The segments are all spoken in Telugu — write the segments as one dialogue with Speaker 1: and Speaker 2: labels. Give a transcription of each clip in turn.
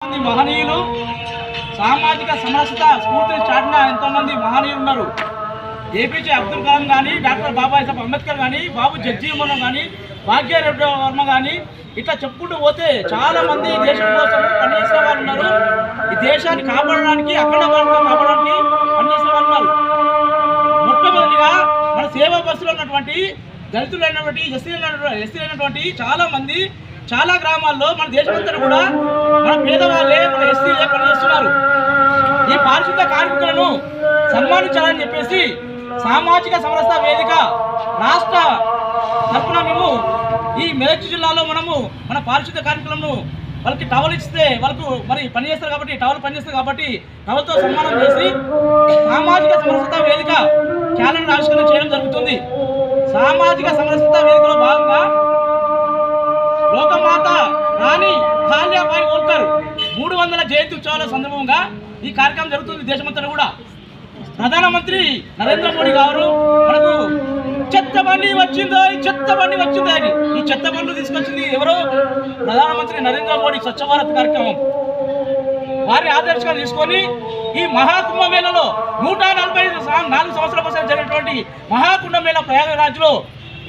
Speaker 1: మహనీయులు సామాజిక సమరసత స్ఫూర్తిని చాటిన ఎంతోమంది మహనీయులు ఉన్నారు. ఏపీజే అబ్దుల్ కలాం కానీ, డాక్టర్ బాబాసాహెబ్ అంబేద్కర్ కానీ, బాబు జగజీవన్ కానీ, భాగ్యరెడ్డి వర్మ కానీ, ఇట్లా చెప్పుకుంటూ పోతే చాలా మంది దేశం కోసం పనిచేసే వాళ్ళు ఉన్నారు. ఈ దేశాన్ని కాపాడడానికి, అఖండ భారతంగా కాపాడడానికి పనిచేసే వాళ్ళు ఉన్నారు. మొట్టమొదటిగా మన సేవా బస్సులో ఉన్నటువంటి దళితులైనటువంటి ఎస్సీలైనటువంటి చాలా మంది చాలా గ్రామాల్లో మన దేశమంతా కూడా మన పేదవాళ్ళే, మన ఎస్సీలే పనిచేస్తున్నారు. ఈ పారిశుద్ధ కార్మికులను సన్మానించాలని చెప్పేసి సామాజిక సమరసత వేదిక రాష్ట్ర తరఫున మేము ఈ మెదక్ జిల్లాలో మన పారిశుద్ధ కార్మికులను వాళ్ళకి టవల్ ఇస్తే వాళ్ళకు మరి పనిచేస్తారు కాబట్టి టవల్తో సన్మానం చేసి సామాజిక సమరసత వేదిక క్యాలెండర్ ఆవిష్కరణ చేయడం జరుగుతుంది. సామాజిక సమరసత వేదికలో భాగంగా లోకమాత రాణి అహిల్యాబాయి హోల్కర్ 300వ జయంతి ఉత్సవాల సందర్భంగా ఈ కార్యక్రమం జరుగుతుంది. దేశమంతా కూడా ప్రధానమంత్రి నరేంద్ర మోడీ గారు మనకు చెత్త బండి వచ్చిందో అని ఈ చెత్త బండ్లు తీసుకొచ్చింది ఎవరో? ప్రధానమంత్రి నరేంద్ర మోడీ. స్వచ్ఛ భారత్ కార్యక్రమం వారి ఆదర్శంగా తీసుకొని ఈ మహాకుంభమేళలో 144 సంవత్సరాల కోసం జరిగినటువంటి మహాకుంభమేళ ప్రయాగరాజ్లో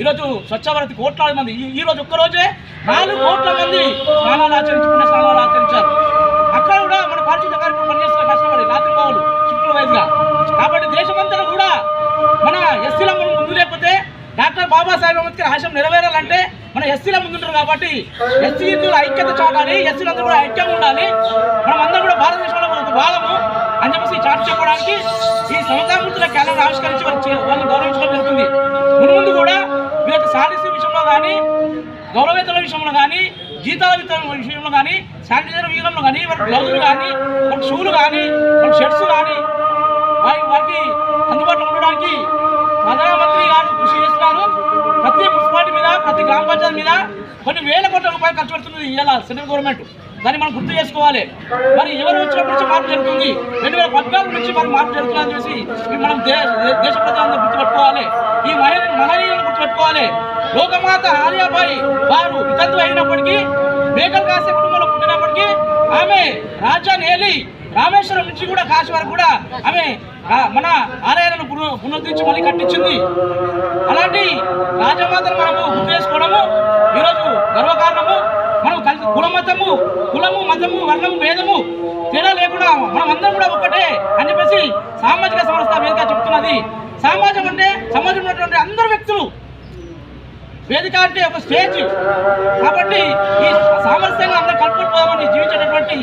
Speaker 1: ఈరోజు స్వచ్ఛ భారత్ కోట్లాది మంది ఈరోజు ఒక్కరోజే 4 కోట్ల మంది స్నానాలు ఆచరించారు. అక్కడ కూడా మన పారిశుద్ధ కార్యక్రమం పనిచేస్తున్న కష్టపడి రాత్రి బావులు షిఫ్ట్ల వైజ్గా. కాబట్టి దేశమంతా కూడా మన ఎస్సీల ముందు లేకపోతే డాక్టర్ బాబాసాహెబ్ అంబేద్కర్ ఆశయం నెరవేరాలంటే మన ఎస్సీల ముందుంటారు. కాబట్టి ఎస్సీల ఐక్యత చాటాలి, ఎస్సీలందరూ కూడా ఐక్యంగా ఉండాలి. మనం అందరూ కూడా భారతదేశంలో ఒక భాగము అని చెప్పేసి చాటు చెప్పడానికి ఈ సమతామూర్తుల క్యాలెండర్ ఆవిష్కరించి వాళ్ళని గౌరవించడం జరుగుతుంది. ముందు కూడా వీళ్ళకి సాధిసీ విషయంలో కానీ, గౌరవేతల విషయంలో కానీ, జీతాల విషయంలో కానీ, శానిటైజర్ విషయంలో కానీ, వాళ్ళ గ్లౌజులు కానీ, వాళ్ళ షూలు కానీ, వాళ్ళ షర్ట్స్ కానీ వారికి అందుబాటులో ఉండడానికి ప్రధానమంత్రి గారు కృషి చేస్తున్నారు. ప్రతి మున్సిపాలిటీ మీద, ప్రతి గ్రామ పంచాయతీ మీద కొన్ని వేల కోట్ల రూపాయలు ఖర్చు పెడుతుంది ఇవాళ సెంట్రల్ గవర్నమెంట్. దాన్ని మనం గుర్తు చేసుకోవాలి. మరి ఎవరు వచ్చినప్పటి నుంచి మార్పు జరుగుతుంది, 2014 నుంచి మనం మార్పు జరుగుతుందని చూసి మనం దేశ ప్రజలందరూ గుర్తుపెట్టుకోవాలి. ఈ మహనీయులను గుర్తుపెట్టుకోవాలి. లోకమాత అహిల్యాబాయి వారు వితంతువు అయినప్పటికీ, మేకలు కాసే కుటుంబంలో పుట్టినప్పటికీ ఆమె రాజ్యాన్ని ఏలి రామేశ్వరం నుంచి కూడా కాశీ వరకు కూడా ఆమె మన ఆలయాలను పునరుద్ధరించి మళ్ళీ కట్టించింది. అలాంటి రాజమాతను మనము గుర్తు చేసుకోవడము ఈరోజు గర్వకారణము. మనం కలిసి కులము మతము వర్ణము భేదము తేడా లేకుండా మనం అందరం కూడా ఒక్కటే అని చెప్పేసి సామాజిక సమరసత వేదిక చెప్తున్నది. సమాజం అంటే సమాజంలో ఉన్నటువంటి అందరు వ్యక్తులు, వేదిక అంటే ఒక స్టేజ్. కాబట్టి ఈ సామరస్యంగా అందరూ కలుపుకుపోదామని జీవించేటటువంటి